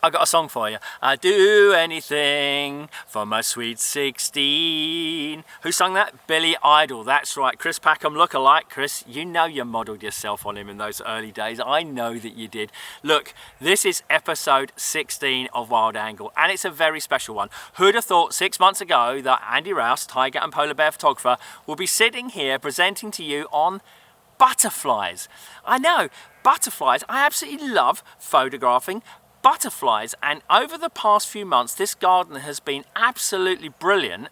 I've got a song for you. I'd do anything for my sweet 16. Who sung that? Billy Idol. That's right. Chris Packham look-alike. Chris, you know you modelled yourself on him in those early days. I know that you did. Look, this is episode 16 of Wild Angle, and it's a very special one. Who'd have thought 6 months ago that Andy Rouse, tiger and polar bear photographer, will be sitting here presenting to you on butterflies. I know, butterflies. I absolutely love photographing butterflies, and over the past few months this garden has been absolutely brilliant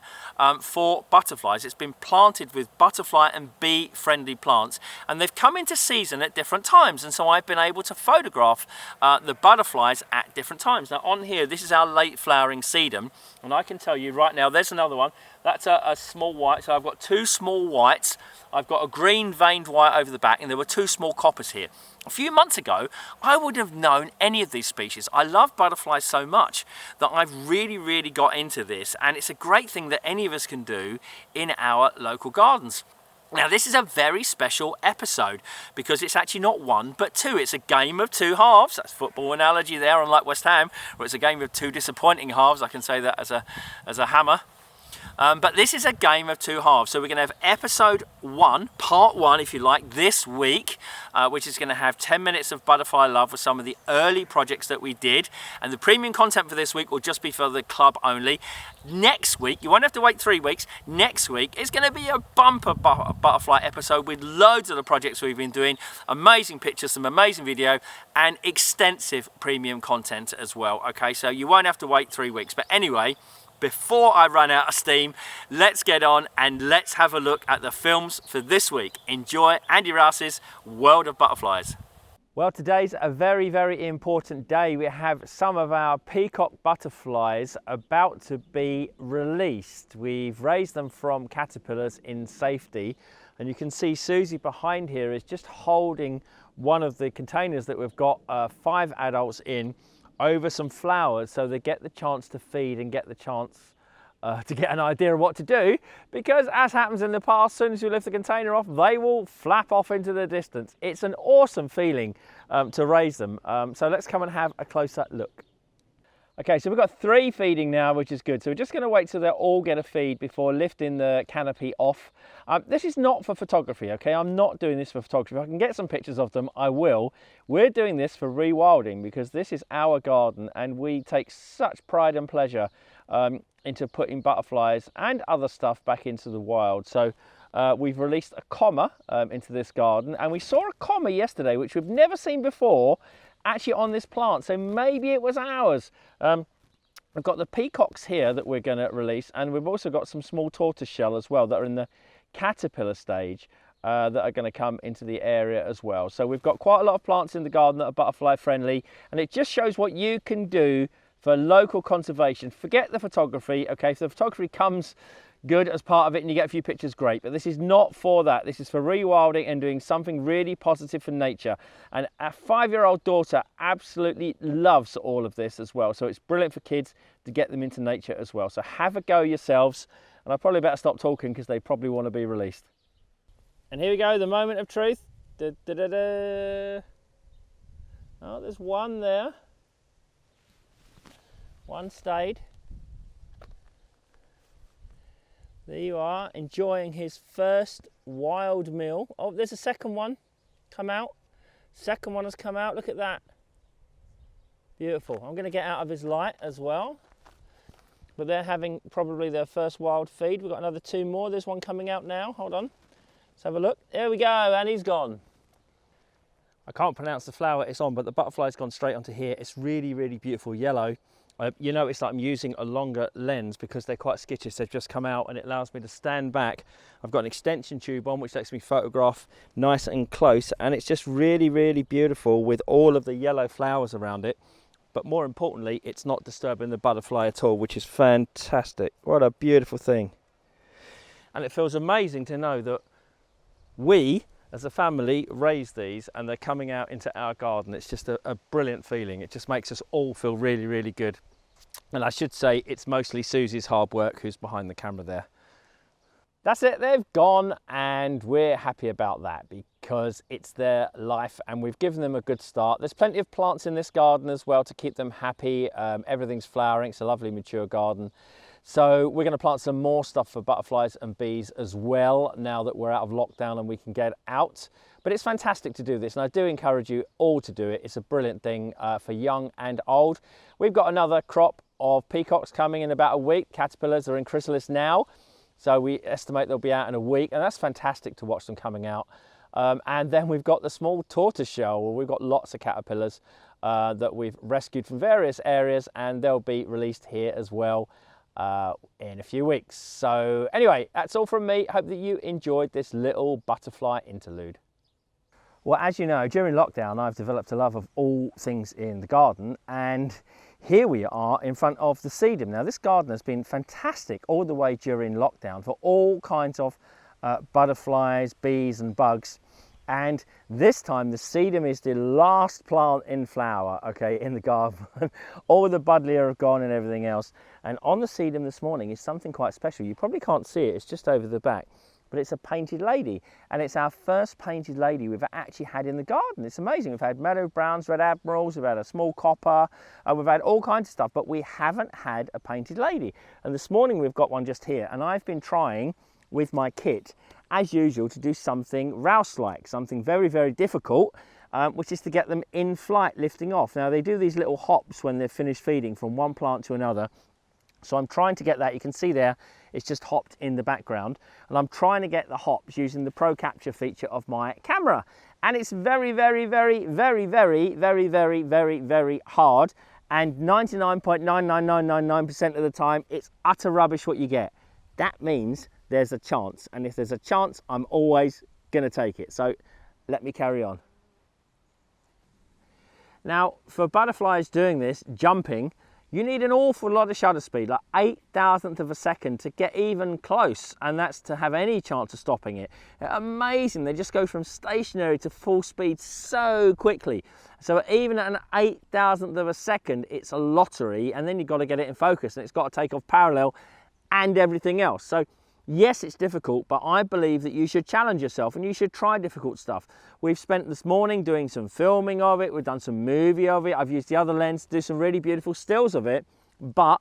for butterflies. It's been planted with butterfly and bee friendly plants, and they've come into season at different times, and so I've been able to photograph the butterflies at different times. Now on here, this is our late flowering sedum, and I can tell you right now there's another one. That's a small white, so I've got two small whites. I've got a green veined white over the back, and there were two small coppers here. A few months ago, I wouldn't have known any of these species. I love butterflies so much that I've really got into this, and it's a great thing that any of us can do in our local gardens. Now this is a very special episode because it's actually not one but two. It's a game of two halves. That's football analogy there, unlike West Ham, where it's a game of two disappointing halves. I can say that as a hammer. But this is a game of two halves. So we're going to have episode 1, part 1 if you like, this week, which is going to have 10 minutes of butterfly love with some of the early projects that we did. And the premium content for this week will just be for the club only. Next week, you won't have to wait 3 weeks. Next week is going to be a bumper butterfly episode with loads of the projects we've been doing, amazing pictures, some amazing video, and extensive premium content as well. Okay, so you won't have to wait 3 weeks. But anyway, before I run out of steam, let's get on and let's have a look at the films for this week. Enjoy Andy Rouse's World of Butterflies. Well, today's a very important day. We have some of our peacock butterflies about to be released. We've raised them from caterpillars in safety, and you can see Susie behind here is just holding one of the containers that we've got 5 adults in over some flowers, so they get the chance to feed and get the chance to get an idea of what to do, because as happens in the past, as soon as you lift the container off, they will flap off into the distance. It's an awesome feeling to raise them. So let's come and have a closer look. Okay, so we've got 3 feeding now, which is good. So we're just going to wait till they all get a feed before lifting the canopy off. This is not for photography, okay? I'm not doing this for photography. If I can get some pictures of them, I will. We're doing this for rewilding because this is our garden and we take such pride and pleasure into putting butterflies and other stuff back into the wild. So we've released a comma into this garden, and we saw a comma yesterday, which we've never seen before, actually on this plant, so maybe it was ours. We've got the peacocks here that we're going to release, and we've also got some small tortoiseshell as well that are in the caterpillar stage that are going to come into the area as well. So we've got quite a lot of plants in the garden that are butterfly friendly, and it just shows what you can do for local conservation. Forget the photography, okay? If the photography comes good as part of it and you get a few pictures, great, but this is not for that. This is for rewilding and doing something really positive for nature. And our 5-year-old daughter absolutely loves all of this as well, so it's brilliant for kids to get them into nature as well. So have a go yourselves, and I probably better stop talking because they probably want to be released. And here we go, the moment of truth. Da, da, da, da. Oh, there's one there. One stayed. There you are, enjoying his first wild meal. Oh, there's a second one come out. Second one has come out, look at that. Beautiful. I'm going to get out of his light as well. But they're having probably their first wild feed. We've got another 2 more. There's one coming out now, hold on. Let's have a look. There we go, and he's gone. I can't pronounce the flower it's on, but the butterfly's gone straight onto here. It's really beautiful yellow. You notice that I'm using a longer lens because they're quite skittish. They've just come out and it allows me to stand back. I've got an extension tube on which lets me photograph nice and close, and it's just really beautiful with all of the yellow flowers around it. But more importantly, it's not disturbing the butterfly at all, which is fantastic. What a beautiful thing. And it feels amazing to know that we as a family raise these and they're coming out into our garden. It's just a brilliant feeling. It just makes us all feel really good. And I should say it's mostly Susie's hard work who's behind the camera there. That's it, they've gone, and we're happy about that because it's their life and we've given them a good start. There's plenty of plants in this garden as well to keep them happy. Everything's flowering. It's a lovely mature garden. So we're going to plant some more stuff for butterflies and bees as well now that we're out of lockdown and we can get out. But it's fantastic to do this, and I do encourage you all to do it. It's a brilliant thing for young and old. We've got another crop of peacocks coming in about a week. Caterpillars are in chrysalis now, so we estimate they'll be out in a week, and that's fantastic to watch them coming out. And then we've got the small tortoiseshell, where we've got lots of caterpillars that we've rescued from various areas, and they'll be released here as well in a few weeks. So anyway, that's all from me. Hope that you enjoyed this little butterfly interlude. Well, as you know, during lockdown, I've developed a love of all things in the garden, and here we are in front of the sedum. Now, this garden has been fantastic all the way during lockdown for all kinds of butterflies, bees and bugs. And this time the sedum is the last plant in flower, okay, in the garden. All the buddleia have gone and everything else. And on the sedum this morning is something quite special. You probably can't see it, it's just over the back. But it's a painted lady, and it's our first painted lady we've actually had in the garden. It's amazing. We've had meadow browns, red admirals, we've had a small copper, we've had all kinds of stuff, but we haven't had a painted lady. And this morning we've got one just here, and I've been trying with my kit, as usual, to do something rouse-like, something very, very difficult, which is to get them in flight, lifting off. Now, they do these little hops when they're finished feeding from one plant to another. So I'm trying to get that. You can see there, it's just hopped in the background. And I'm trying to get the hops using the Pro Capture feature of my camera. And it's very, very, very, very, very, very, very, very, very hard. And 99.99999% of the time, it's utter rubbish what you get. That means there's a chance. And if there's a chance, I'm always going to take it. So let me carry on. Now, for butterflies doing this, jumping, you need an awful lot of shutter speed, like 8,000th of a second to get even close, and that's to have any chance of stopping it. Amazing, they just go from stationary to full speed so quickly. So even at an 8,000th of a second, it's a lottery, and then you've got to get it in focus, and it's got to take off parallel and everything else. So yes, it's difficult, but I believe that you should challenge yourself and you should try difficult stuff. We've spent this morning doing some filming of it. We've done some movie of it. I've used the other lens to do some really beautiful stills of it, but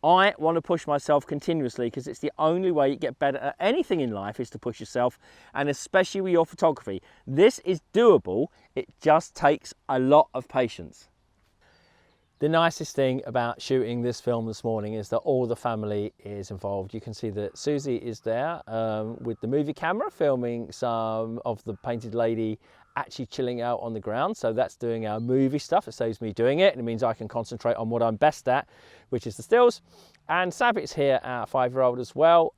I want to push myself continuously because it's the only way you get better at anything in life is to push yourself, and especially with your photography. This is doable. It just takes a lot of patience. The nicest thing about shooting this film this morning is that all the family is involved. You can see that Susie is there with the movie camera filming some of the painted lady actually chilling out on the ground. So that's doing our movie stuff. It saves me doing it, and it means I can concentrate on what I'm best at, which is the stills. And Sabit's here, our 5-year-old as well,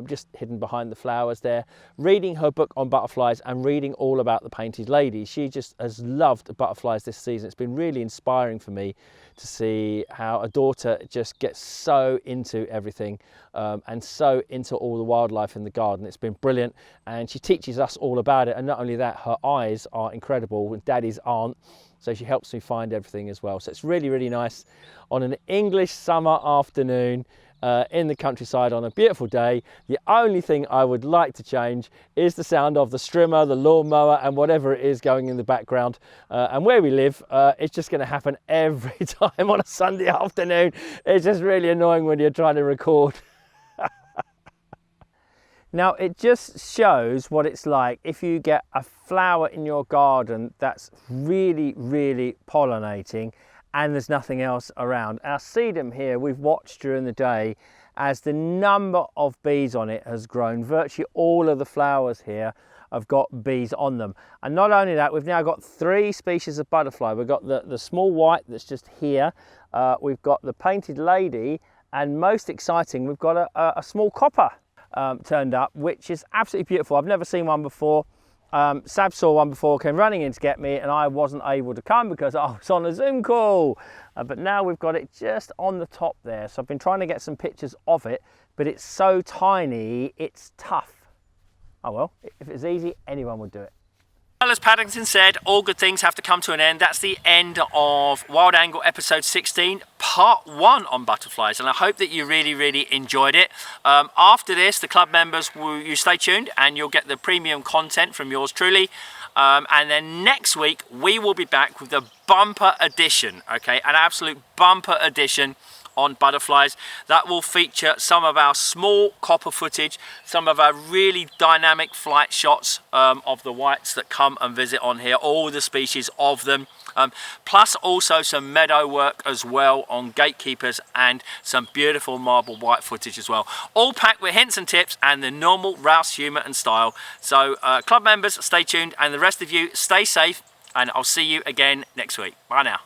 just hidden behind the flowers there, reading her book on butterflies and reading all about the painted lady. She just has loved butterflies this season. It's been really inspiring for me to see how a daughter just gets so into everything and so into all the wildlife in the garden. It's been brilliant, and she teaches us all about it. And not only that, her eyes are incredible, and Daddy's aren't. So she helps me find everything as well. So it's really, really nice on an English summer afternoon in the countryside on a beautiful day. The only thing I would like to change is the sound of the strimmer, the lawnmower, and whatever it is going in the background. And where we live, it's just going to happen every time on a Sunday afternoon. It's just really annoying when you're trying to record. Now, it just shows what it's like if you get a flower in your garden that's really, really pollinating and there's nothing else around. Our sedum here, we've watched during the day as the number of bees on it has grown. Virtually all of the flowers here have got bees on them. And not only that, we've now got 3 species of butterfly. We've got the small white that's just here. We've got the painted lady, and most exciting, we've got a small copper turned up, which is absolutely beautiful. I've never seen one before. Sab saw one before, came running in to get me, and I wasn't able to come because I was on a Zoom call. But now we've got it just on the top there. So I've been trying to get some pictures of it, but it's so tiny, it's tough. Oh well, if it's easy, anyone would do it. Well, as Paddington said, all good things have to come to an end. That's the end of Wild Angle episode 16, part 1 on butterflies, and I hope that you really enjoyed it. After this, the club members, you stay tuned and you'll get the premium content from yours truly. And then next week, we will be back with the bumper edition, okay, an absolute bumper edition on butterflies. That will feature some of our small copper footage, some of our really dynamic flight shots of the whites that come and visit on here, all the species of them, plus also some meadow work as well on gatekeepers and some beautiful marble white footage as well, all packed with hints and tips and the normal Rouse humour and style. So club members, stay tuned, and the rest of you, stay safe, and I'll see you again next week. Bye now.